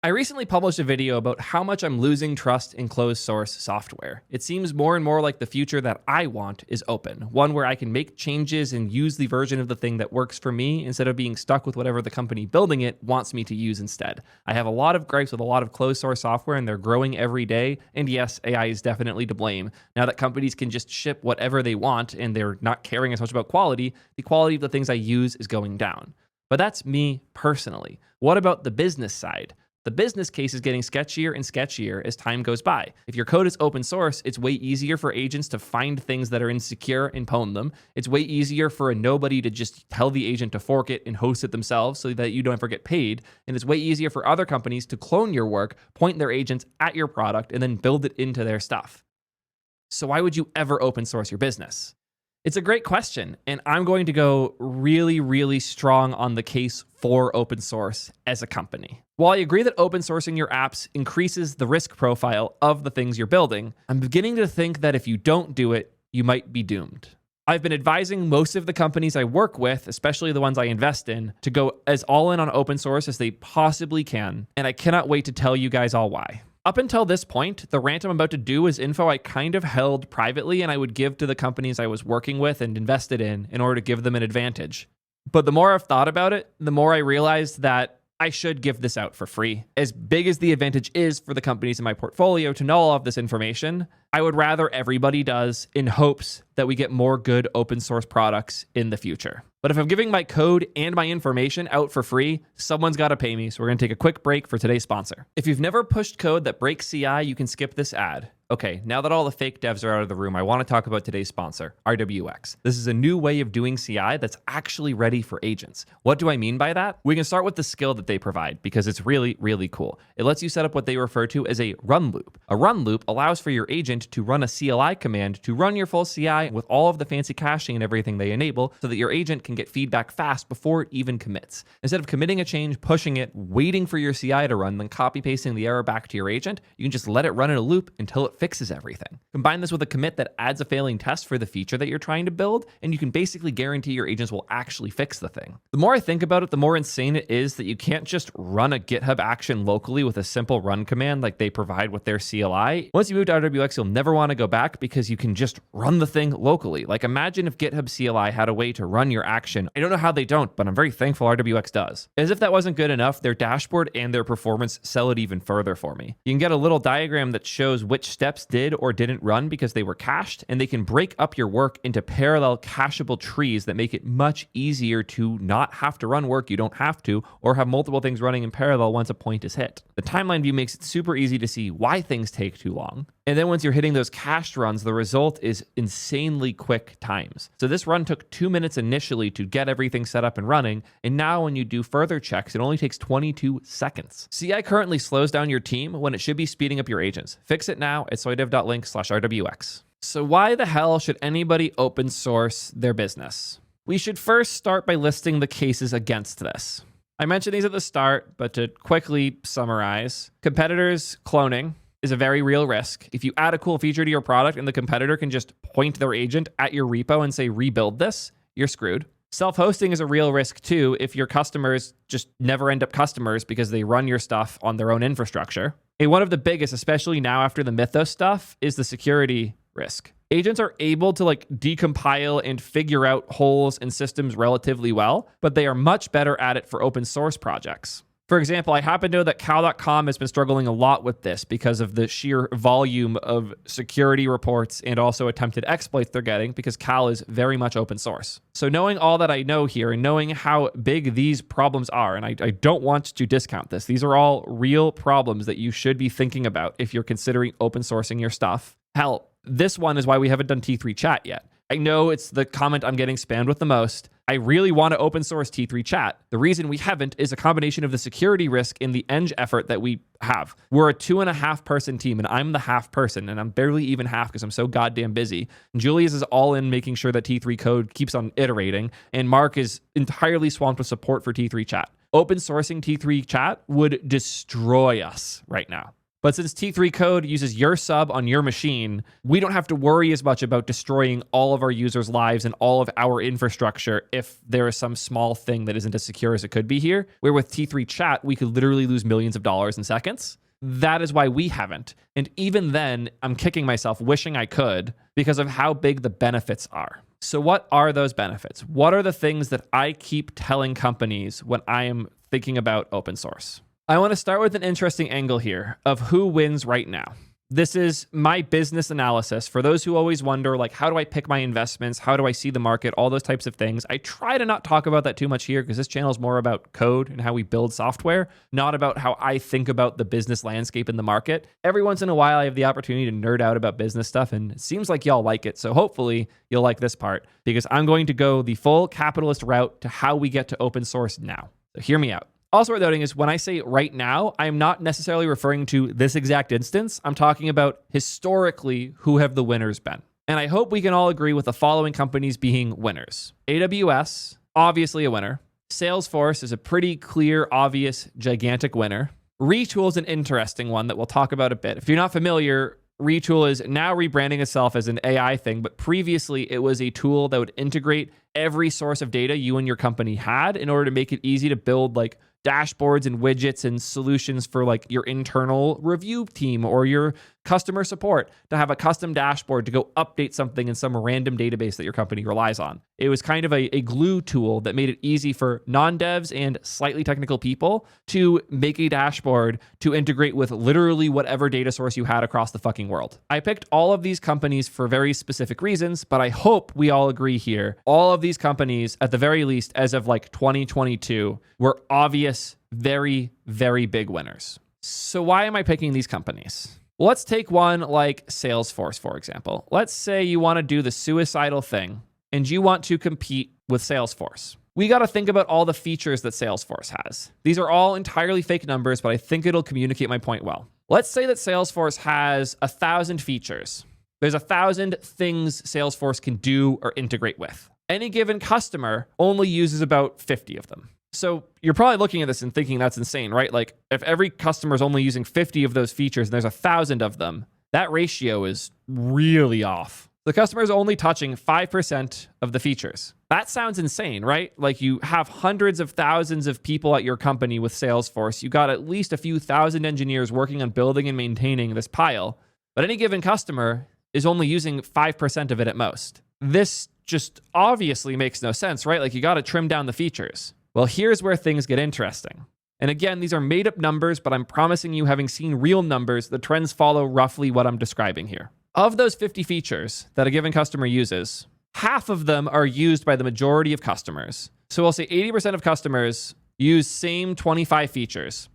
I recently published a video about how much I'm losing trust in closed source software. It seems more and more like the future that I want is open, one where I can make changes and use the version of the thing that works for me instead of being stuck with whatever the company building it wants me to use instead. I have a lot of gripes with a lot of closed source software and they're growing every day. And yes, AI is definitely to blame. Now that companies can just ship whatever they want and they're not caring as much about quality, the quality of the things I use is going down. But that's me personally. What about the business side? The business case is getting sketchier and sketchier as time goes by. If your code is open source, it's way easier for agents to find things that are insecure and pwn them. It's way easier for a nobody to just tell the agent to fork it and host it themselves so that you don't ever get paid. And it's way easier for other companies to clone your work, point their agents at your product, and then build it into their stuff. So why would you ever open source your business? It's a great question, and I'm going to go really, really strong on the case for open source as a company. While I agree that open sourcing your apps increases the risk profile of the things you're building, I'm beginning to think that if you don't do it, you might be doomed. I've been advising most of the companies I work with, especially the ones I invest in, to go as all in on open source as they possibly can, and I cannot wait to tell you guys all why. Up until this point, the rant I'm about to do is info I kind of held privately and I would give to the companies I was working with and invested in order to give them an advantage. But the more I've thought about it, the more I realized that I should give this out for free. As big as the advantage is for the companies in my portfolio to know all of this information, I would rather everybody does in hopes that we get more good open source products in the future. But if I'm giving my code and my information out for free, someone's got to pay me. So we're going to take a quick break for today's sponsor. If you've never pushed code that breaks CI, you can skip this ad. Okay, now that all the fake devs are out of the room, I want to talk about today's sponsor, RWX. This is a new way of doing CI that's actually ready for agents. What do I mean by that? We can start with the skill that they provide because it's really, really cool. It lets you set up what they refer to as a run loop. A run loop allows for your agent to run a CLI command to run your full CI with all of the fancy caching and everything they enable so that your agent can get feedback fast before it even commits. Instead of committing a change, pushing it, waiting for your CI to run, then copy pasting the error back to your agent, you can just let it run in a loop until it fixes everything. Combine this with a commit that adds a failing test for the feature that you're trying to build, and you can basically guarantee your agents will actually fix the thing. The more I think about it, the more insane it is that you can't just run a GitHub action locally with a simple run command like they provide with their CLI. Once you move to RWX, you'll never want to go back because you can just run the thing locally. Like imagine if GitHub CLI had a way to run your action. I don't know how they don't, but I'm very thankful RWX does. As if that wasn't good enough, their dashboard and their performance sell it even further for me. You can get a little diagram that shows which steps did or didn't run because they were cached, and they can break up your work into parallel cacheable trees that make it much easier to not have to run work you don't have to, or have multiple things running in parallel once a point is hit. The timeline view makes it super easy to see why things take too long. And then once you're hitting those cached runs, the result is insanely quick times. So this run took 2 minutes initially to get everything set up and running, and now when you do further checks, it only takes 22 seconds. CI currently slows down your team when it should be speeding up your agents. Fix it now at soydev.link/RWX. So why the hell should anybody open source their business? We should first start by listing the cases against this. I mentioned these at the start, but to quickly summarize, competitors cloning is a very real risk. If you add a cool feature to your product and the competitor can just point their agent at your repo and say, rebuild this, you're screwed. Self-hosting is a real risk too if your customers just never end up customers because they run your stuff on their own infrastructure. And one of the biggest, especially now after the Mythos stuff, is the security risk. Agents are able to decompile and figure out holes in systems relatively well, but they are much better at it for open source projects. For example, I happen to know that Cal.com has been struggling a lot with this because of the sheer volume of security reports and also attempted exploits they're getting because Cal is very much open source. So knowing all that I know here and knowing how big these problems are, and I don't want to discount this, these are all real problems that you should be thinking about if you're considering open sourcing your stuff. Hell, this one is why we haven't done T3 chat yet. I know it's the comment I'm getting spammed with the most. I really want to open source T3 chat. The reason we haven't is a combination of the security risk and the eng effort that we have. We're a 2.5 person team and I'm the half person and I'm barely even half because I'm so goddamn busy. And Julius is all in making sure that T3 code keeps on iterating. And Mark is entirely swamped with support for T3 chat. Open sourcing T3 chat would destroy us right now. But since T3 code uses your sub on your machine, we don't have to worry as much about destroying all of our users' lives and all of our infrastructure if there is some small thing that isn't as secure as it could be here. Where with T3 chat, we could literally lose millions of dollars in seconds. That is why we haven't. And even then, I'm kicking myself wishing I could because of how big the benefits are. So what are those benefits? What are the things that I keep telling companies when I am thinking about open source? I want to start with an interesting angle here of who wins right now. This is my business analysis. For those who always wonder, like, how do I pick my investments? How do I see the market? All those types of things. I try to not talk about that too much here because this channel is more about code and how we build software, not about how I think about the business landscape in the market. Every once in a while, I have the opportunity to nerd out about business stuff, and it seems like y'all like it. So hopefully you'll like this part because I'm going to go the full capitalist route to how we get to open source now. So hear me out. Also worth noting is when I say right now, I'm not necessarily referring to this exact instance. I'm talking about historically who have the winners been. And I hope we can all agree with the following companies being winners. AWS, obviously a winner. Salesforce is a pretty clear, obvious, gigantic winner. Retool is an interesting one that we'll talk about a bit. If you're not familiar, Retool is now rebranding itself as an AI thing, but previously it was a tool that would integrate every source of data you and your company had in order to make it easy to build like dashboards and widgets and solutions for like your internal review team or your customer support to have a custom dashboard to go update something in some random database that your company relies on. It was kind of a glue tool that made it easy for non-devs and slightly technical people to make a dashboard to integrate with literally whatever data source you had across the fucking world. I picked all of these companies for very specific reasons, but I hope we all agree here. All of these companies, at the very least, as of like 2022, were obvious, very, very big winners. So why am I picking these companies? Well, let's take one like Salesforce, for example. Let's say you want to do the suicidal thing and you want to compete with Salesforce. We got to think about all the features that Salesforce has. These are all entirely fake numbers, but I think it'll communicate my point well. Let's say that Salesforce has 1,000 features. There's 1,000 things Salesforce can do or integrate with. Any given customer only uses about 50 of them. So you're probably looking at this and thinking that's insane, right? Like if every customer is only using 50 of those features and there's 1,000 of them, that ratio is really off. The customer is only touching 5% of the features. That sounds insane, right? Like you have hundreds of thousands of people at your company with Salesforce. You got at least a few thousand engineers working on building and maintaining this pile, but any given customer is only using 5% of it at most. This just obviously makes no sense, right? Like you got to trim down the features. Well, here's where things get interesting. And again, these are made up numbers, but I'm promising you, having seen real numbers, the trends follow roughly what I'm describing here. Of those 50 features that a given customer uses, half of them are used by the majority of customers. So we'll say 80% of customers use same 25 features.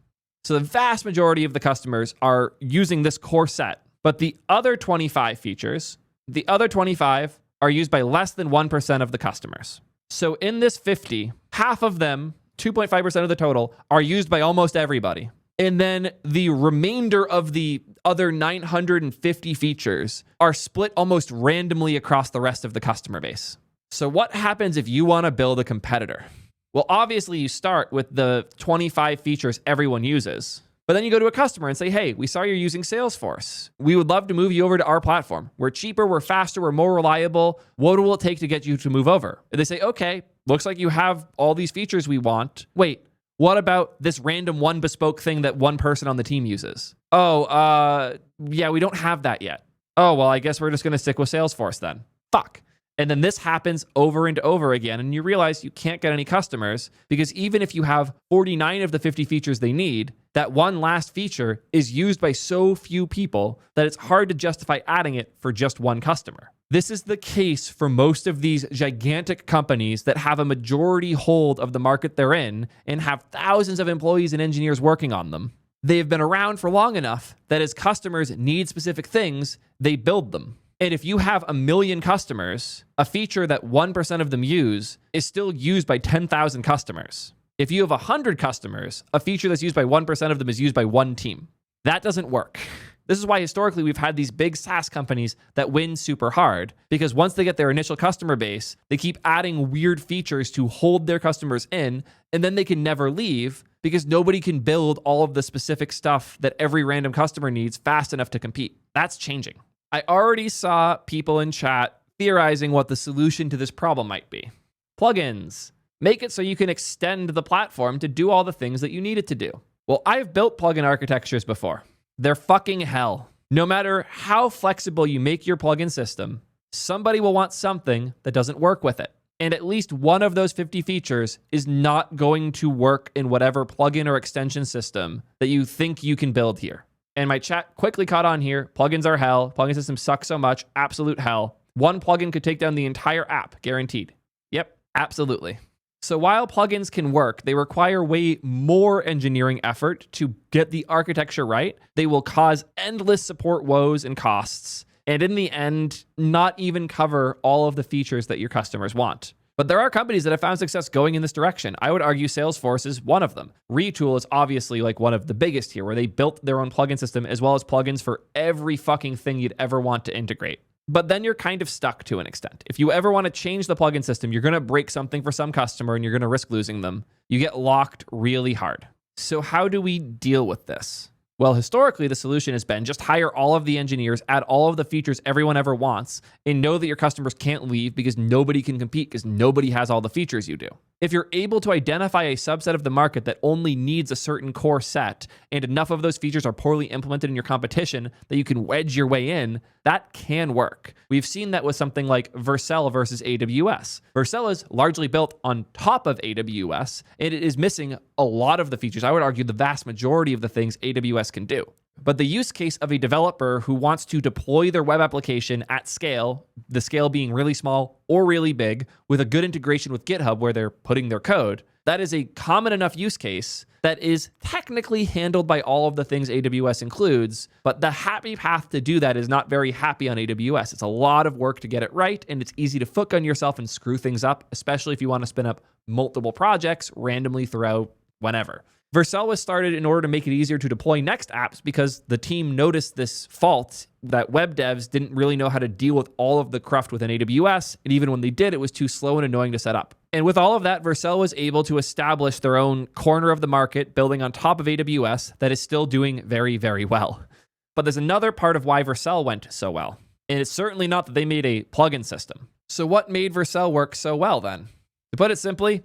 So the vast majority of the customers are using this core set. But the other 25 features, the other 25 are used by less than 1% of the customers. So in this 50, half of them, 2.5% of the total, are used by almost everybody. And then the remainder of the other 950 features are split almost randomly across the rest of the customer base. So what happens if you want to build a competitor? Well, obviously you start with the 25 features everyone uses. But then you go to a customer and say, hey, we saw you're using Salesforce. We would love to move you over to our platform. We're cheaper, we're faster, we're more reliable. What will it take to get you to move over? And they say, okay, looks like you have all these features we want. Wait, what about this random one bespoke thing that one person on the team uses? Yeah, we don't have that yet. Oh, well, I guess we're just going to stick with Salesforce then. Fuck. And then this happens over and over again. And you realize you can't get any customers because even if you have 49 of the 50 features they need, that one last feature is used by so few people that it's hard to justify adding it for just one customer. This is the case for most of these gigantic companies that have a majority hold of the market they're in and have thousands of employees and engineers working on them. They've been around for long enough that as customers need specific things, they build them. And if you have 1 million customers, a feature that 1% of them use is still used by 10,000 customers. If you have 100 customers, a feature that's used by 1% of them is used by one team. That doesn't work. This is why historically we've had these big SaaS companies that win super hard, because once they get their initial customer base, they keep adding weird features to hold their customers in, and then they can never leave because nobody can build all of the specific stuff that every random customer needs fast enough to compete. That's changing. I already saw people in chat theorizing what the solution to this problem might be. Plugins. Make it so you can extend the platform to do all the things that you need it to do. Well, I've built plugin architectures before. They're fucking hell. No matter how flexible you make your plugin system, somebody will want something that doesn't work with it. And at least one of those 50 features is not going to work in whatever plugin or extension system that you think you can build here. And my chat quickly caught on here. Plugins are hell. Plugin systems suck so much. Absolute hell. One plugin could take down the entire app, guaranteed. Yep, absolutely. So while plugins can work, they require way more engineering effort to get the architecture right. They will cause endless support woes and costs. And in the end, not even cover all of the features that your customers want. But there are companies that have found success going in this direction. I would argue Salesforce is one of them. Retool is obviously like one of the biggest here, where they built their own plugin system as well as plugins for every fucking thing you'd ever want to integrate. But then you're kind of stuck to an extent. If you ever want to change the plugin system, you're going to break something for some customer and you're going to risk losing them. You get locked really hard. So how do we deal with this? Well, historically, the solution has been just hire all of the engineers, add all of the features everyone ever wants, and know that your customers can't leave because nobody can compete because nobody has all the features you do. If you're able to identify a subset of the market that only needs a certain core set, and enough of those features are poorly implemented in your competition that you can wedge your way in, that can work. We've seen that with something like Vercel versus AWS. Vercel is largely built on top of AWS, and it is missing a lot of the features. I would argue the vast majority of the things AWS can do. But the use case of a developer who wants to deploy their web application at scale, the scale being really small or really big, with a good integration with GitHub where they're putting their code, that is a common enough use case that is technically handled by all of the things AWS includes, but the happy path to do that is not very happy on AWS. It's a lot of work to get it right, and it's easy to foot gun yourself and screw things up, especially if you want to spin up multiple projects randomly throughout whenever. Vercel was started in order to make it easier to deploy Next apps because the team noticed this fault that web devs didn't really know how to deal with all of the cruft within AWS, and even when they did, it was too slow and annoying to set up. And with all of that, Vercel was able to establish their own corner of the market, building on top of AWS, that is still doing very, very well. But there's another part of why Vercel went so well, and it's certainly not that they made a plugin system. So what made Vercel work so well then? To put it simply,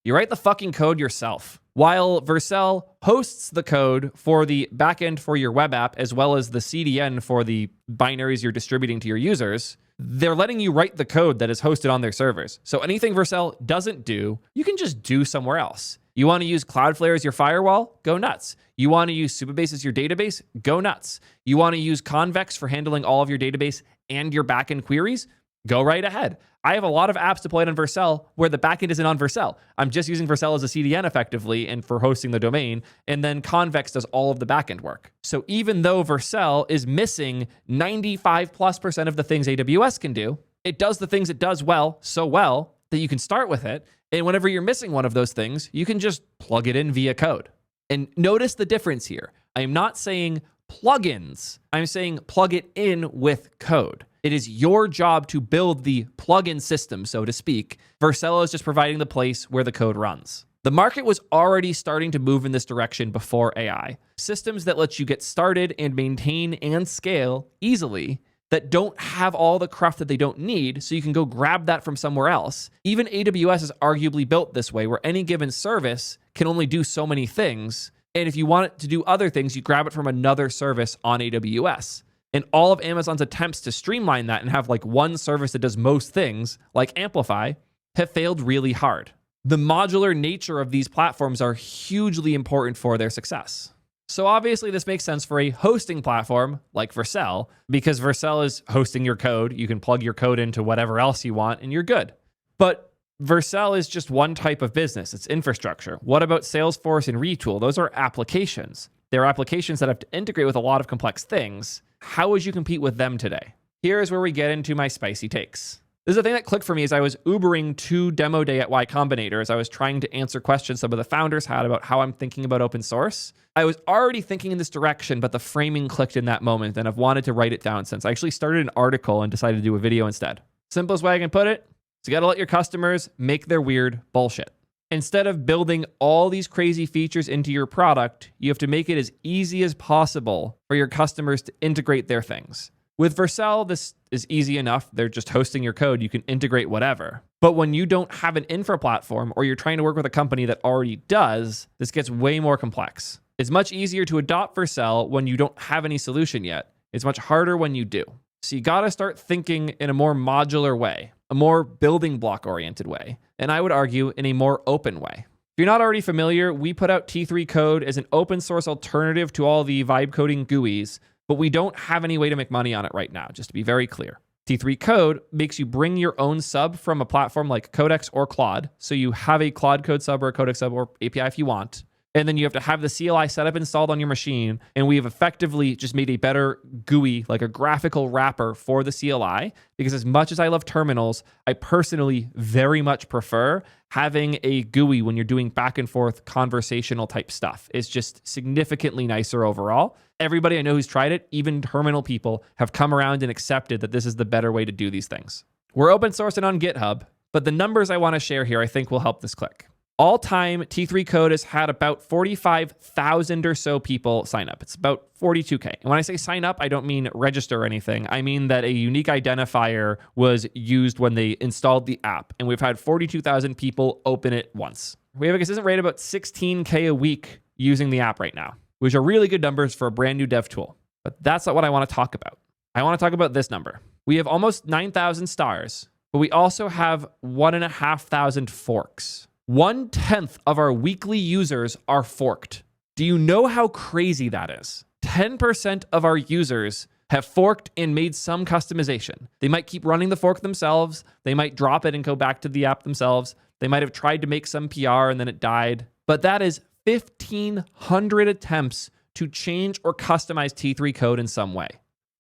you write the fucking code yourself. While Vercel hosts the code for the backend for your web app, as well as the CDN for the binaries you're distributing to your users, they're letting you write the code that is hosted on their servers. So anything Vercel doesn't do, you can just do somewhere else. You want to use Cloudflare as your firewall? Go nuts. You want to use Supabase as your database? Go nuts. You want to use Convex for handling all of your database and your backend queries? Go right ahead. I have a lot of apps deployed on Vercel where the backend isn't on Vercel. I'm just using Vercel as a CDN effectively and for hosting the domain, and then Convex does all of the backend work. So even though Vercel is missing 95+% of the things AWS can do, it does the things it does well, so well that you can start with it. And whenever you're missing one of those things, you can just plug it in via code. And notice the difference here. I am not saying plugins. I'm saying plug it in with code. It is your job to build the plugin system, so to speak. Vercel is just providing the place where the code runs. The market was already starting to move in this direction before AI. Systems that let you get started and maintain and scale easily, that don't have all the cruft that they don't need, so you can go grab that from somewhere else. Even AWS is arguably built this way, where any given service can only do so many things. And if you want it to do other things, you grab it from another service on AWS. And all of Amazon's attempts to streamline that and have like one service that does most things, like Amplify, have failed really hard. The modular nature of these platforms are hugely important for their success. So obviously this makes sense for a hosting platform like Vercel, because Vercel is hosting your code. You can plug your code into whatever else you want and you're good. But Vercel is just one type of business. It's infrastructure. What about Salesforce and Retool? Those are applications. They're applications that have to integrate with a lot of complex things. How would you compete with them today? Here's where we get into my spicy takes. This is a thing that clicked for me as I was Ubering to demo day at Y Combinator, as I was trying to answer questions some of the founders had about how I'm thinking about open source. I was already thinking in this direction, but the framing clicked in that moment, and I've wanted to write it down since. I actually started an article and decided to do a video instead. Simplest way I can put it is you got to let your customers make their weird bullshit. Instead of building all these crazy features into your product, you have to make it as easy as possible for your customers to integrate their things. With Vercel, this is easy enough. They're just hosting your code. You can integrate whatever. But when you don't have an infra platform or you're trying to work with a company that already does, this gets way more complex. It's much easier to adopt Vercel when you don't have any solution yet. It's much harder when you do. So you got to start thinking in a more modular way, a more building block oriented way, and I would argue in a more open way. If you're not already familiar, we put out T3 Code as an open source alternative to all the vibe coding GUIs, but we don't have any way to make money on it right now, just to be very clear. T3 Code makes you bring your own sub from a platform like Codex or Claude. So you have a Claude Code sub or a Codex sub or API if you want. And then you have to have the CLI setup installed on your machine. And we have effectively just made a better GUI, like a graphical wrapper for the CLI. Because as much as I love terminals, I personally very much prefer having a GUI when you're doing back and forth conversational type stuff. It's just significantly nicer overall. Everybody I know who's tried it, even terminal people, have come around and accepted that this is the better way to do these things. We're open sourcing on GitHub, but the numbers I want to share here I think will help this click. All time, T3 Code has had about 45,000 or so people sign up. It's about 42K. And when I say sign up, I don't mean register or anything. I mean that a unique identifier was used when they installed the app. And we've had 42,000 people open it once. We have a consistent rate of about 16K a week using the app right now, which are really good numbers for a brand new dev tool. But that's not what I want to talk about. I want to talk about this number. We have almost 9,000 stars, but we also have 1,500 forks. 1/10 of our weekly users are forked. Do you know how crazy that is? 10% of our users have forked and made some customization. They might keep running the fork themselves. They might drop it and go back to the app themselves. They might have tried to make some PR and then it died. But that is 1,500 attempts to change or customize T3 Code in some way.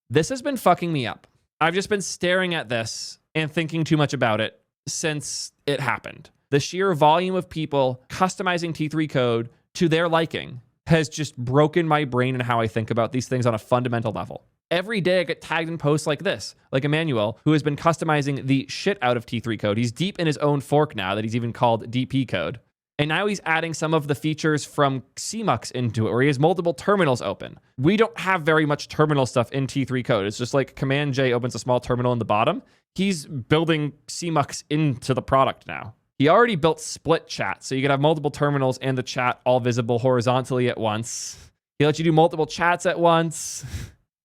This has been fucking me up. I've just been staring at this and thinking too much about it since it happened. The sheer volume of people customizing T3 Code to their liking has just broken my brain and how I think about these things on a fundamental level. Every day I get tagged in posts like this, like Emmanuel, who has been customizing the shit out of T3 Code. He's deep in his own fork now that he's even called DP Code. And now he's adding some of the features from CMux into it, where he has multiple terminals open. We don't have very much terminal stuff in T3 Code. It's just like Command J opens a small terminal in the bottom. He's building CMux into the product now. He already built split chat, so you can have multiple terminals and the chat all visible horizontally at once. He lets you do multiple chats at once.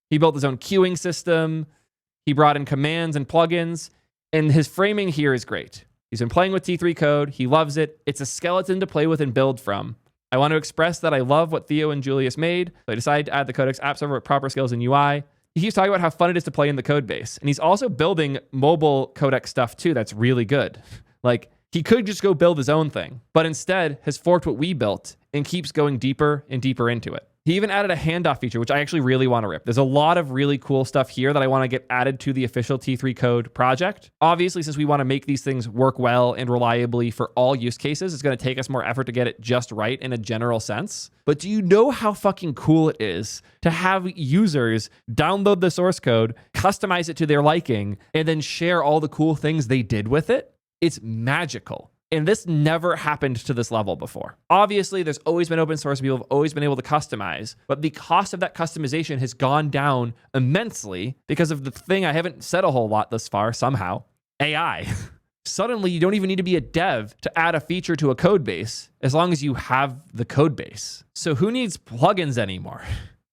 He built his own queuing system. He brought in commands and plugins, and his framing here is great. He's been playing with T3 Code. He loves it. It's a skeleton to play with and build from. I want to express that I love what Theo and Julius made, so I decided to add the Codex app server with proper skills in UI. He keeps talking about how fun it is to play in the code base, and he's also building mobile Codex stuff too that's really good. Like, he could just go build his own thing, but instead has forked what we built and keeps going deeper and deeper into it. He even added a handoff feature, which I actually really want to rip. There's a lot of really cool stuff here that I want to get added to the official T3 Code project. Obviously, since we want to make these things work well and reliably for all use cases, it's going to take us more effort to get it just right in a general sense. But do you know how fucking cool it is to have users download the source code, customize it to their liking, and then share all the cool things they did with it? It's magical. And this never happened to this level before. Obviously, there's always been open source. People have always been able to customize, but the cost of that customization has gone down immensely because of the thing I haven't said a whole lot thus far, somehow, AI. Suddenly, you don't even need to be a dev to add a feature to a code base as long as you have the code base. So who needs plugins anymore?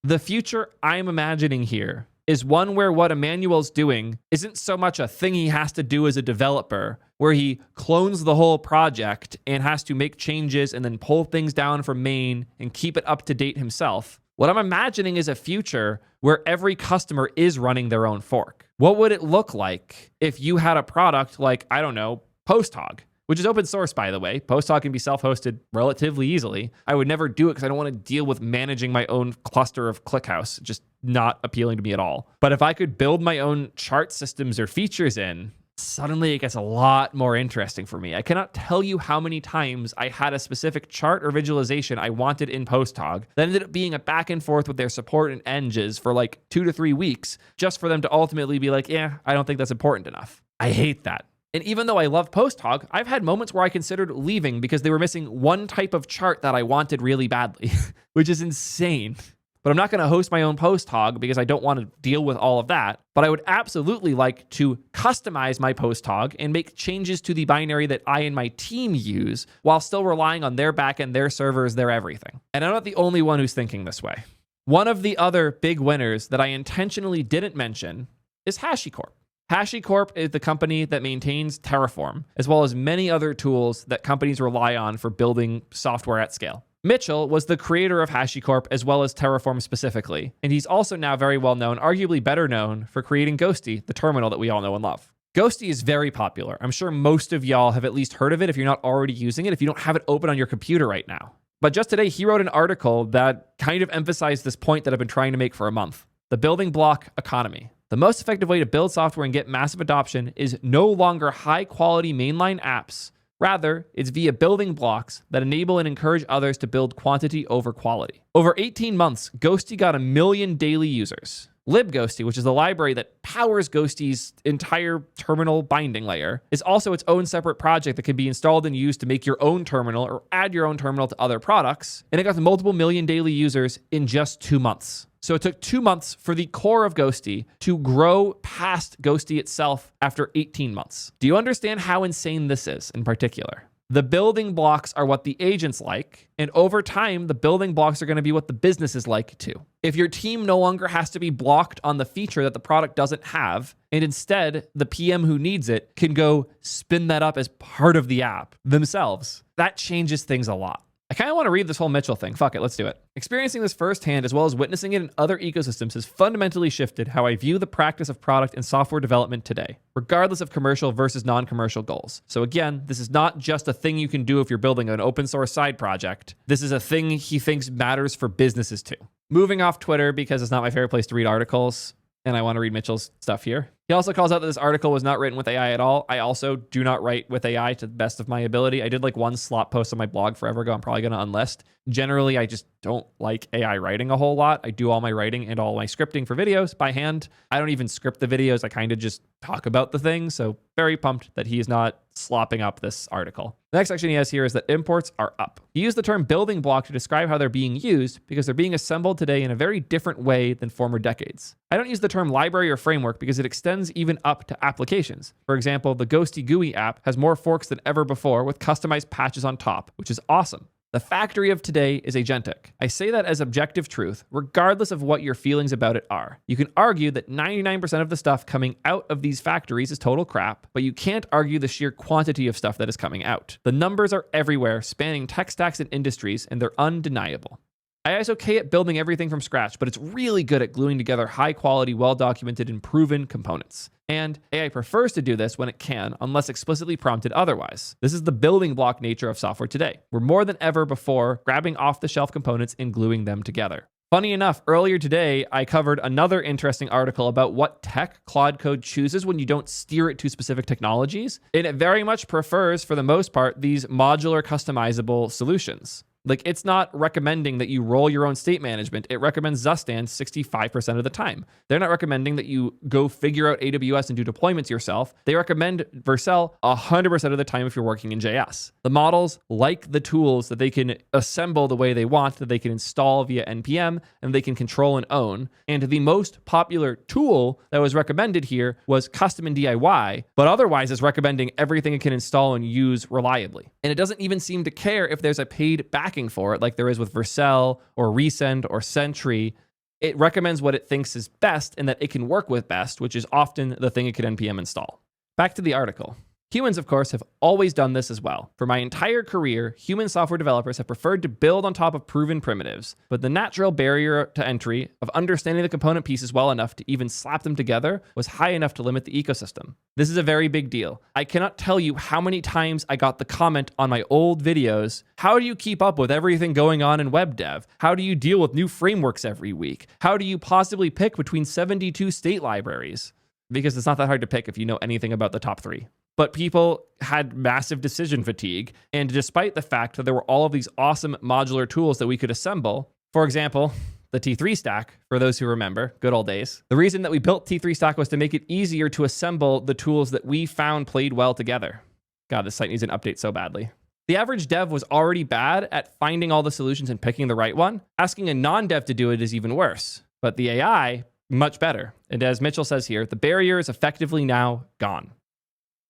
The future I'm imagining here is one where what Emmanuel's doing isn't so much a thing he has to do as a developer, where he clones the whole project and has to make changes and then pull things down from main and keep it up to date himself. What I'm imagining is a future where every customer is running their own fork. What would it look like if you had a product like, I don't know, PostHog, which is open source, by the way. PostHog can be self-hosted relatively easily. I would never do it because I don't want to deal with managing my own cluster of ClickHouse. Just not appealing to me at all. But if I could build my own chart systems or features in, suddenly it gets a lot more interesting for me. I cannot tell you how many times I had a specific chart or visualization I wanted in PostHog that ended up being a back and forth with their support and engs for like 2 to 3 weeks, just for them to ultimately be like, yeah, I don't think that's important enough. I hate that. And even though I love PostHog, I've had moments where I considered leaving because they were missing one type of chart that I wanted really badly, which is insane. But I'm not going to host my own PostHog because I don't want to deal with all of that. But I would absolutely like to customize my PostHog and make changes to the binary that I and my team use while still relying on their backend, their servers, their everything. And I'm not the only one who's thinking this way. One of the other big winners that I intentionally didn't mention is HashiCorp. HashiCorp is the company that maintains Terraform, as well as many other tools that companies rely on for building software at scale. Mitchell was the creator of HashiCorp as well as Terraform specifically, and he's also now very well known, arguably better known, for creating Ghosty, the terminal that we all know and love. Ghosty is very popular. I'm sure most of y'all have at least heard of it if you're not already using it, if you don't have it open on your computer right now. But just today, he wrote an article that kind of emphasized this point that I've been trying to make for a month. The building block economy. The most effective way to build software and get massive adoption is no longer high-quality mainline apps. Rather, it's via building blocks that enable and encourage others to build quantity over quality. Over 18 months, Ghosty got 1 million daily users. libghosty, which is the library that powers Ghosty's entire terminal binding layer, is also its own separate project that can be installed and used to make your own terminal or add your own terminal to other products. And it got to multiple million daily users in just 2 months. So it took 2 months for the core of Ghosty to grow past Ghosty itself after 18 months. Do you understand how insane this is in particular? The building blocks are what the agents like, and over time, the building blocks are going to be what the business is like too. If your team no longer has to be blocked on the feature that the product doesn't have, and instead the PM who needs it can go spin that up as part of the app themselves, that changes things a lot. I kind of want to read this whole Mitchell thing. Fuck it, let's do it. Experiencing this firsthand, as well as witnessing it in other ecosystems, has fundamentally shifted how I view the practice of product and software development today, regardless of commercial versus non-commercial goals. So again, this is not just a thing you can do if you're building an open source side project. This is a thing he thinks matters for businesses too. Moving off Twitter, because it's not my favorite place to read articles, and I want to read Mitchell's stuff here. He also calls out that this article was not written with AI at all. I also do not write with AI to the best of my ability. I did like one slot post on my blog forever ago. I'm probably going to unlist. Generally, I just don't like AI writing a whole lot. I do all my writing and all my scripting for videos by hand. I don't even script the videos. I kind of just talk about the thing. So very pumped that he is not slopping up this article. The next section he has here is that imports are up. He used the term building block to describe how they're being used because they're being assembled today in a very different way than former decades. I don't use the term library or framework because it extends even up to applications. For example, the Ghosty GUI app has more forks than ever before with customized patches on top, which is awesome. The factory of today is agentic. I say that as objective truth, regardless of what your feelings about it are. You can argue that 99% of the stuff coming out of these factories is total crap, but you can't argue the sheer quantity of stuff that is coming out. The numbers are everywhere, spanning tech stacks and industries, and they're undeniable. AI is okay at building everything from scratch, but it's really good at gluing together high-quality, well-documented, and proven components. And AI prefers to do this when it can, unless explicitly prompted otherwise. This is the building block nature of software today. We're more than ever before grabbing off-the-shelf components and gluing them together. Funny enough, earlier today, I covered another interesting article about what tech Claude Code chooses when you don't steer it to specific technologies. And it very much prefers, for the most part, these modular customizable solutions. Like, it's not recommending that you roll your own state management. It recommends Zustand 65% of the time. They're not recommending that you go figure out AWS and do deployments yourself. They recommend Vercel 100% of the time if you're working in JS. The models like the tools that they can assemble the way they want, that they can install via NPM, and they can control and own. And the most popular tool that was recommended here was custom and DIY, but otherwise is recommending everything it can install and use reliably. And it doesn't even seem to care if there's a paid backing for it, like there is with Vercel or Resend or Sentry. It recommends what it thinks is best and that it can work with best, which is often the thing it could NPM install. Back to the article. Humans, of course, have always done this as well. For my entire career, human software developers have preferred to build on top of proven primitives, but the natural barrier to entry of understanding the component pieces well enough to even slap them together was high enough to limit the ecosystem. This is a very big deal. I cannot tell you how many times I got the comment on my old videos, how do you keep up with everything going on in web dev? How do you deal with new frameworks every week? How do you possibly pick between 72 state libraries? Because it's not that hard to pick if you know anything about the top 3. But people had massive decision fatigue. And despite the fact that there were all of these awesome modular tools that we could assemble, for example, the T3 stack, for those who remember, good old days. The reason that we built T3 stack was to make it easier to assemble the tools that we found played well together. God, this site needs an update so badly. The average dev was already bad at finding all the solutions and picking the right one. Asking a non-dev to do it is even worse. But the AI, much better. And as Mitchell says here, the barrier is effectively now gone.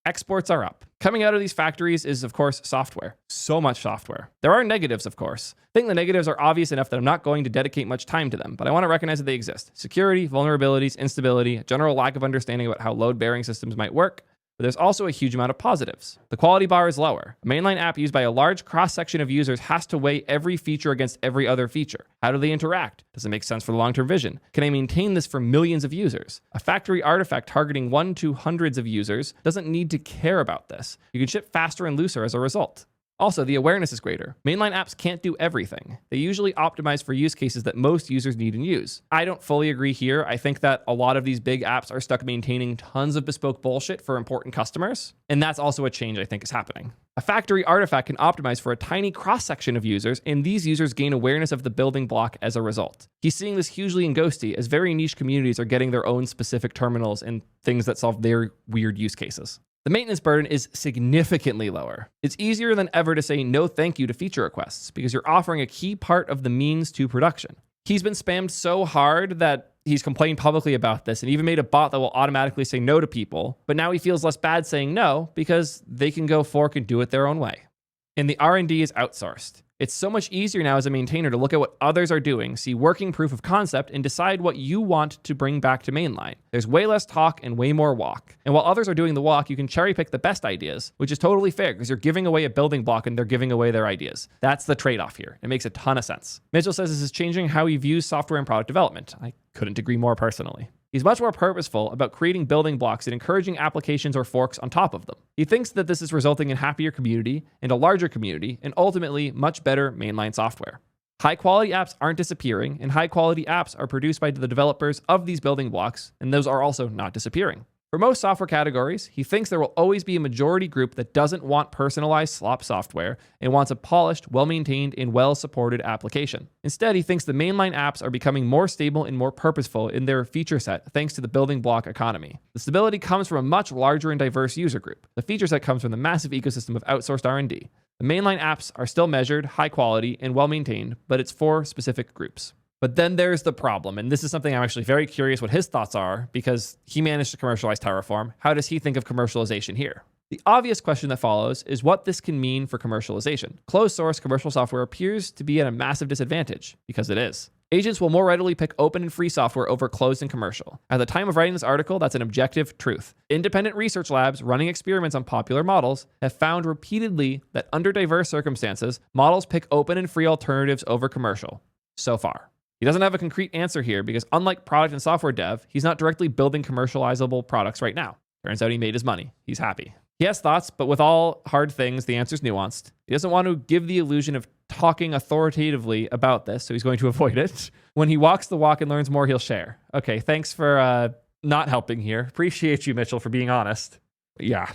Exports are up. Coming out of these factories is, of course, software. So much software. There are negatives, of course. I think the negatives are obvious enough that I'm not going to dedicate much time to them, but I want to recognize that they exist. Security, vulnerabilities, instability, a general lack of understanding about how load-bearing systems might work. But there's also a huge amount of positives. The quality bar is lower. A mainline app used by a large cross-section of users has to weigh every feature against every other feature. How do they interact? Does it make sense for the long-term vision? Can I maintain this for millions of users? A factory artifact targeting 1 to hundreds of users doesn't need to care about this. You can ship faster and looser as a result. Also, the awareness is greater. Mainline apps can't do everything. They usually optimize for use cases that most users need and use. I don't fully agree here. I think that a lot of these big apps are stuck maintaining tons of bespoke bullshit for important customers, and that's also a change I think is happening. A factory artifact can optimize for a tiny cross-section of users, and these users gain awareness of the building block as a result. He's seeing this hugely in Ghosty, as very niche communities are getting their own specific terminals and things that solve their weird use cases. The maintenance burden is significantly lower. It's easier than ever to say no thank you to feature requests because you're offering a key part of the means to production. He's been spammed so hard that he's complained publicly about this and even made a bot that will automatically say no to people, but now he feels less bad saying no because they can go fork and do it their own way. And the R&D is outsourced. It's so much easier now as a maintainer to look at what others are doing, see working proof of concept, and decide what you want to bring back to mainline. There's way less talk and way more walk. And while others are doing the walk, you can cherry pick the best ideas, which is totally fair because you're giving away a building block and they're giving away their ideas. That's the trade-off here. It makes a ton of sense. Mitchell says this is changing how he views software and product development. I couldn't agree more personally. He's much more purposeful about creating building blocks and encouraging applications or forks on top of them. He thinks that this is resulting in happier community and a larger community and ultimately much better mainline software. High-quality apps aren't disappearing, and high-quality apps are produced by the developers of these building blocks, and those are also not disappearing. For most software categories, he thinks there will always be a majority group that doesn't want personalized slop software and wants a polished, well-maintained, and well-supported application. Instead, he thinks the mainline apps are becoming more stable and more purposeful in their feature set thanks to the building block economy. The stability comes from a much larger and diverse user group. The feature set comes from the massive ecosystem of outsourced R&D. The mainline apps are still measured, high quality, and well-maintained, but it's for specific groups. But then there's the problem, and this is something I'm actually very curious what his thoughts are because he managed to commercialize Terraform. How does he think of commercialization here? The obvious question that follows is what this can mean for commercialization. Closed source commercial software appears to be at a massive disadvantage, because it is. Agents will more readily pick open and free software over closed and commercial. At the time of writing this article, that's an objective truth. Independent research labs running experiments on popular models have found repeatedly that under diverse circumstances, models pick open and free alternatives over commercial. So far. He doesn't have a concrete answer here because unlike product and software dev, he's not directly building commercializable products right now. Turns out he made his money. He's happy. He has thoughts, but with all hard things, the answer's nuanced. He doesn't want to give the illusion of talking authoritatively about this, so he's going to avoid it. When he walks the walk and learns more, he'll share. Okay, thanks for not helping here. Appreciate you, Mitchell, for being honest. Yeah.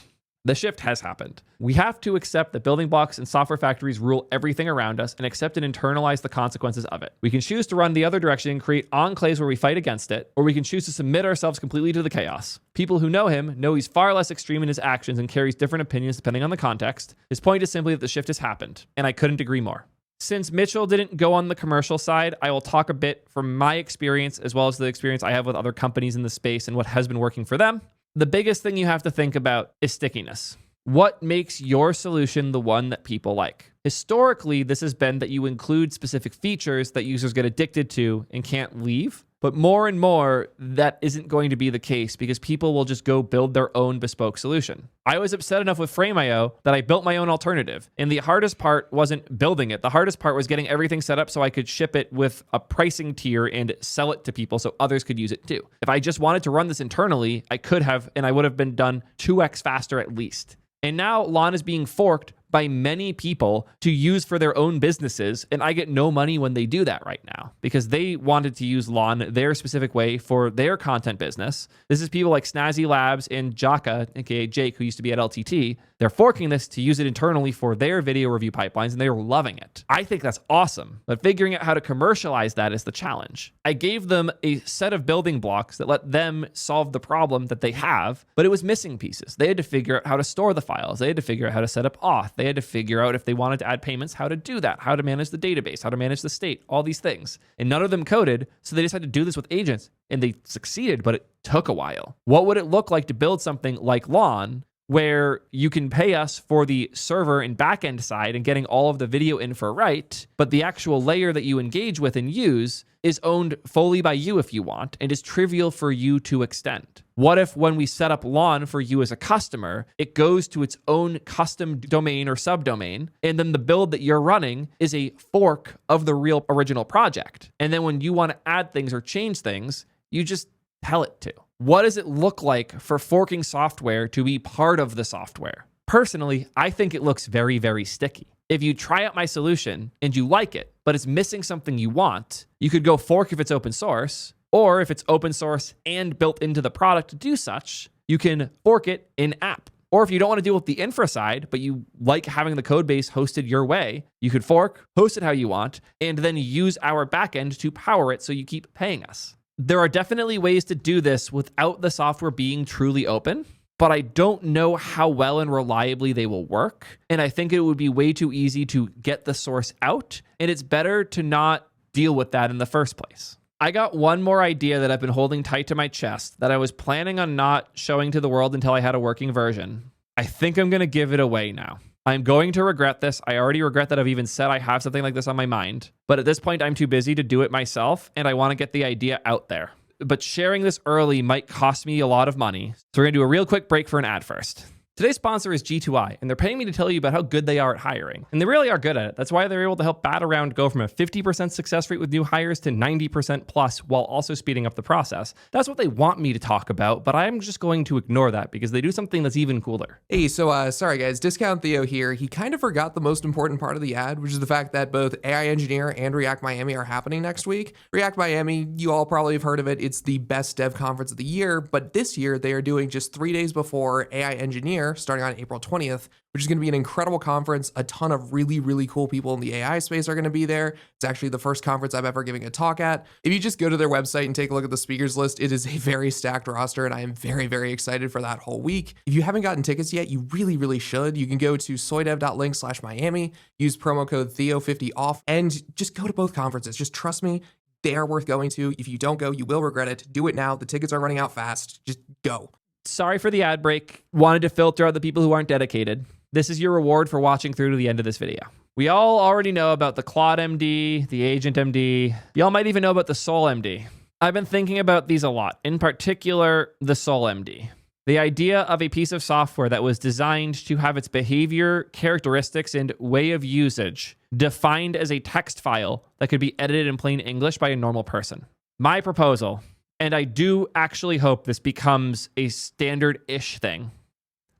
The shift has happened. We have to accept that building blocks and software factories rule everything around us and accept and internalize the consequences of it. We can choose to run the other direction and create enclaves where we fight against it, or we can choose to submit ourselves completely to the chaos. People who know him know he's far less extreme in his actions and carries different opinions depending on the context. His point is simply that the shift has happened, and I couldn't agree more. Since Mitchell didn't go on the commercial side, I will talk a bit from my experience as well as the experience I have with other companies in the space and what has been working for them. The biggest thing you have to think about is stickiness. What makes your solution the one that people like? Historically, this has been that you include specific features that users get addicted to and can't leave. But more and more, that isn't going to be the case because people will just go build their own bespoke solution. I was upset enough with Frame.io that I built my own alternative. And the hardest part wasn't building it. The hardest part was getting everything set up so I could ship it with a pricing tier and sell it to people so others could use it too. If I just wanted to run this internally, I could have, and I would have been done 2x faster at least. And now Lon is being forked by many people to use for their own businesses, and I get no money when they do that right now because they wanted to use Lawn their specific way for their content business. This is people like Snazzy Labs and Jaka, aka Jake, who used to be at LTT. They're forking this to use it internally for their video review pipelines, and they're loving it. I think that's awesome, but figuring out how to commercialize that is the challenge. I gave them a set of building blocks that let them solve the problem that they have, but it was missing pieces. They had to figure out how to store the files. They had to figure out how to set up auth. They had to figure out if they wanted to add payments, how to do that, how to manage the database, how to manage the state, all these things. And none of them coded, so they just had to do this with agents, and they succeeded, but it took a while. What would it look like to build something like Lawn, where you can pay us for the server and backend side and getting all of the video info right, but the actual layer that you engage with and use is owned fully by you if you want and is trivial for you to extend? What if when we set up Lawn for you as a customer, it goes to its own custom domain or subdomain, and then the build that you're running is a fork of the real original project? And then when you want to add things or change things, you just tell it to. What does it look like for forking software to be part of the software? Personally, I think it looks very, very sticky. If you try out my solution and you like it, but it's missing something you want, you could go fork if it's open source, or if it's open source and built into the product to do such, you can fork it in app. Or if you don't want to deal with the infra side, but you like having the code base hosted your way, you could fork, host it how you want, and then use our backend to power it so you keep paying us. There are definitely ways to do this without the software being truly open, but I don't know how well and reliably they will work. And I think it would be way too easy to get the source out, and it's better to not deal with that in the first place. I got one more idea that I've been holding tight to my chest that I was planning on not showing to the world until I had a working version. I think I'm going to give it away now. I'm going to regret this. I already regret that I've even said I have something like this on my mind. But at this point, I'm too busy to do it myself, and I want to get the idea out there. But sharing this early might cost me a lot of money. So we're going to do a real quick break for an ad first. Today's sponsor is G2I, and they're paying me to tell you about how good they are at hiring. And they really are good at it. That's why they're able to help Bat Around go from a 50% success rate with new hires to 90% plus while also speeding up the process. That's what they want me to talk about, but I'm just going to ignore that because they do something that's even cooler. Hey, so sorry guys, Discount Theo here. He kind of forgot the most important part of the ad, which is the fact that both AI Engineer and React Miami are happening next week. React Miami, you all probably have heard of it. It's the best dev conference of the year, but this year they are doing just 3 days before AI Engineer, starting on April 20th, which is going to be an incredible conference. A ton of really, really cool people in the AI space are going to be there. It's actually the first conference I've ever given a talk at. If you just go to their website and take a look at the speakers list, it is a very stacked roster, and I am very, very excited for that whole week. If you haven't gotten tickets yet, you really, really should. You can go to soydev.link/Miami, use promo code Theo50 off, and just go to both conferences. Just trust me, they are worth going to. If you don't go, you will regret it. Do it now. The tickets are running out fast. Just go. Sorry for the ad break. Wanted to filter out the people who aren't dedicated. This is your reward for watching through to the end of this video. We all already know about the Claude MD, the Agent MD. Y'all might even know about the Soul MD. I've been thinking about these a lot, in particular, the Soul MD. The idea of a piece of software that was designed to have its behavior, characteristics, and way of usage defined as a text file that could be edited in plain English by a normal person. My proposal, and I do actually hope this becomes a standard-ish thing,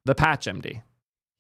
the patch.md.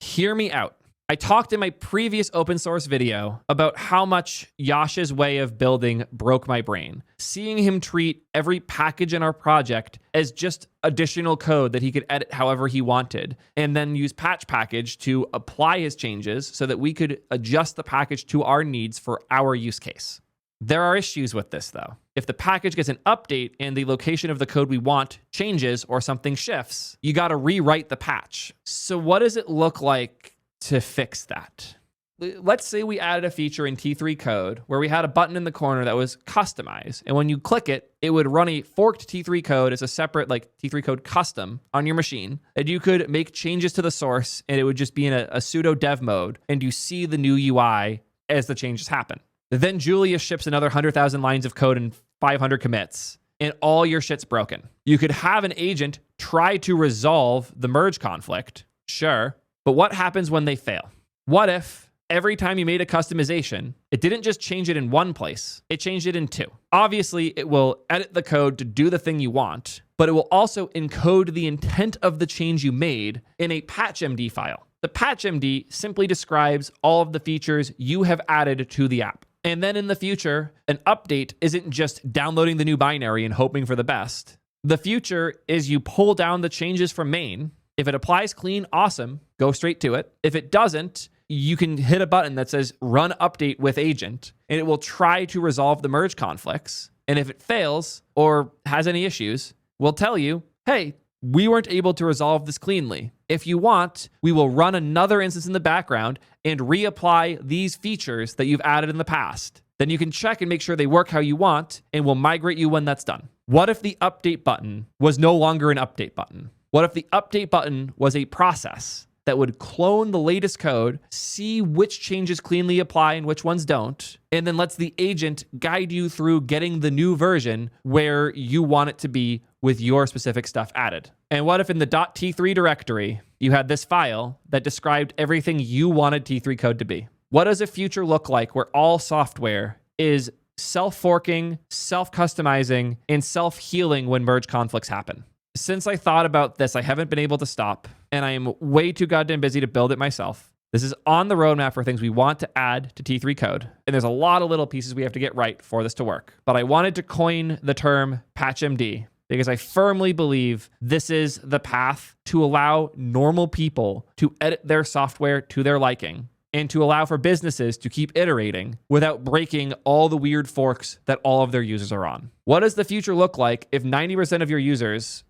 Hear me out. I talked in my previous open source video about how much Yash's way of building broke my brain. Seeing him treat every package in our project as just additional code that he could edit however he wanted, and then use patch package to apply his changes so that we could adjust the package to our needs for our use case. There are issues with this, though. If the package gets an update and the location of the code we want changes or something shifts, you got to rewrite the patch. So what does it look like to fix that? Let's say we added a feature in T3 code where we had a button in the corner that was customized. And when you click it, it would run a forked T3 code as a separate T3 code custom on your machine. And you could make changes to the source and it would just be in a pseudo dev mode. And you see the new UI as the changes happen. Then Julia ships another 100,000 lines of code and 500 commits, and all your shit's broken. You could have an agent try to resolve the merge conflict, sure, but what happens when they fail? What if every time you made a customization, it didn't just change it in one place, it changed it in two? Obviously, it will edit the code to do the thing you want, but it will also encode the intent of the change you made in a patch.md file. The patch.md simply describes all of the features you have added to the app. And then in the future, an update isn't just downloading the new binary and hoping for the best. The future is you pull down the changes from main. If it applies clean, awesome, go straight to it. If it doesn't, you can hit a button that says run update with agent, and it will try to resolve the merge conflicts. And if it fails or has any issues, we'll tell you, hey, we weren't able to resolve this cleanly. If you want, we will run another instance in the background and reapply these features that you've added in the past. Then you can check and make sure they work how you want, and we'll migrate you when that's done. What if the update button was no longer an update button? What if the update button was a process that would clone the latest code, see which changes cleanly apply and which ones don't, and then lets the agent guide you through getting the new version where you want it to be with your specific stuff added? And what if in the .t3 directory, you had this file that described everything you wanted T3 code to be? What does a future look like where all software is self-forking, self-customizing, and self-healing when merge conflicts happen? Since I thought about this, I haven't been able to stop, and I am way too goddamn busy to build it myself. This is on the roadmap for things we want to add to T3 code, and there's a lot of little pieces we have to get right for this to work. But I wanted to coin the term patch.md because I firmly believe this is the path to allow normal people to edit their software to their liking and to allow for businesses to keep iterating without breaking all the weird forks that all of their users are on. What does the future look like if 90% of your users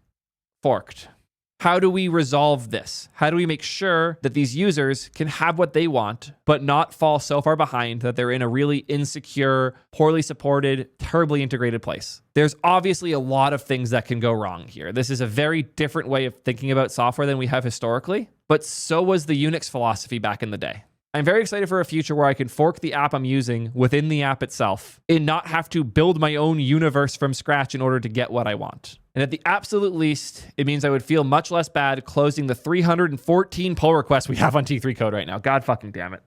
forked? How do we resolve this? How do we make sure that these users can have what they want, but not fall so far behind that they're in a really insecure, poorly supported, terribly integrated place? There's obviously a lot of things that can go wrong here. This is a very different way of thinking about software than we have historically, but so was the Unix philosophy back in the day. I'm very excited for a future where I can fork the app I'm using within the app itself and not have to build my own universe from scratch in order to get what I want. And at the absolute least, it means I would feel much less bad closing the 314 pull requests we have on T3 code right now. God fucking damn it.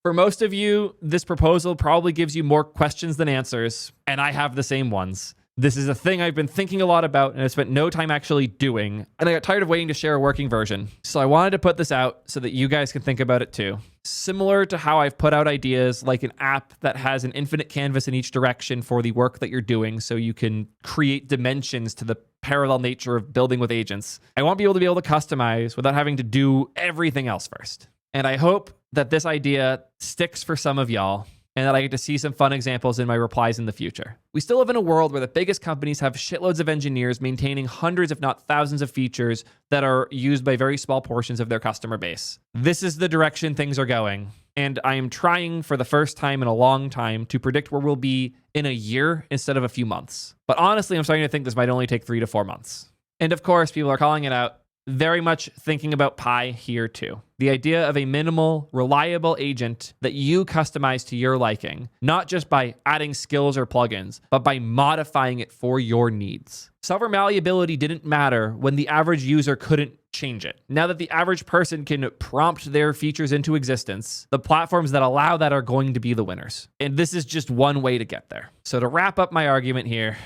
For most of you, this proposal probably gives you more questions than answers, and I have the same ones. This is a thing I've been thinking a lot about and I spent no time actually doing, and I got tired of waiting to share a working version. So I wanted to put this out so that you guys can think about it too. Similar to how I've put out ideas like an app that has an infinite canvas in each direction for the work that you're doing so you can create dimensions to the parallel nature of building with agents. I want people to be able to customize without having to do everything else first. And I hope that this idea sticks for some of y'all, and that I get to see some fun examples in my replies in the future. We still live in a world where the biggest companies have shitloads of engineers maintaining hundreds, if not thousands of features that are used by very small portions of their customer base. This is the direction things are going, and I am trying for the first time in a long time to predict where we'll be in a year instead of a few months. But honestly, I'm starting to think this might only take 3 to 4 months. And of course, people are calling it out. Very much thinking about Pi here too. The idea of a minimal, reliable agent that you customize to your liking, not just by adding skills or plugins, but by modifying it for your needs. Solver malleability didn't matter when the average user couldn't change it. Now that the average person can prompt their features into existence, the platforms that allow that are going to be the winners. And this is just one way to get there. So to wrap up my argument here,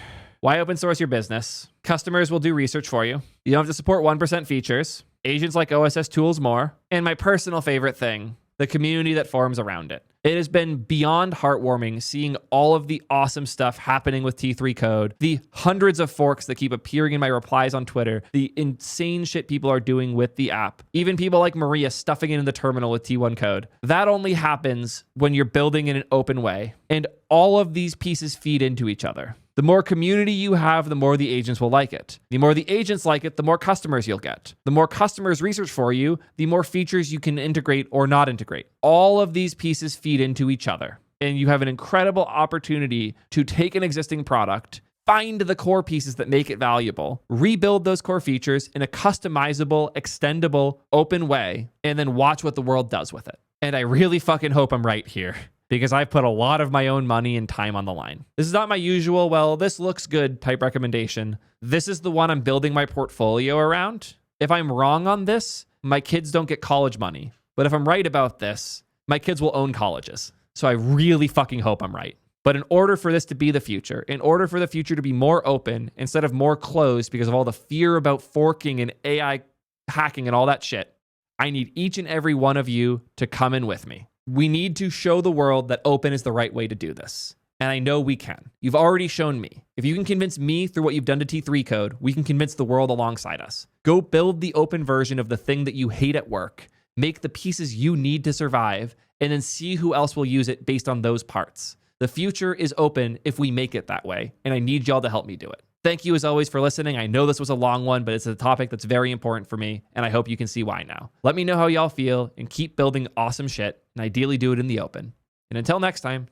why open source your business? Customers will do research for you. You don't have to support 1% features. Agents like OSS tools more. And my personal favorite thing, the community that forms around it. It has been beyond heartwarming seeing all of the awesome stuff happening with T3 code, the hundreds of forks that keep appearing in my replies on Twitter, the insane shit people are doing with the app, even people like Maria stuffing it in the terminal with T1 code. That only happens when you're building in an open way. And all of these pieces feed into each other. The more community you have, the more the agents will like it. The more the agents like it, the more customers you'll get. The more customers research for you, the more features you can integrate or not integrate. All of these pieces feed into each other. And you have an incredible opportunity to take an existing product, find the core pieces that make it valuable, rebuild those core features in a customizable, extendable, open way, and then watch what the world does with it. And I really fucking hope I'm right here, because I've put a lot of my own money and time on the line. This is not my usual, well, this looks good type recommendation. This is the one I'm building my portfolio around. If I'm wrong on this, my kids don't get college money. But if I'm right about this, my kids will own colleges. So I really fucking hope I'm right. But in order for this to be the future, in order for the future to be more open instead of more closed because of all the fear about forking and AI hacking and all that shit, I need each and every one of you to come in with me. We need to show the world that open is the right way to do this. And I know we can. You've already shown me. If you can convince me through what you've done to T3 code, we can convince the world alongside us. Go build the open version of the thing that you hate at work, make the pieces you need to survive, and then see who else will use it based on those parts. The future is open if we make it that way, and I need y'all to help me do it. Thank you as always for listening. I know this was a long one, but it's a topic that's very important for me, and I hope you can see why now. Let me know how y'all feel, and keep building awesome shit, and ideally do it in the open. And until next time,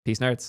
peace, nerds.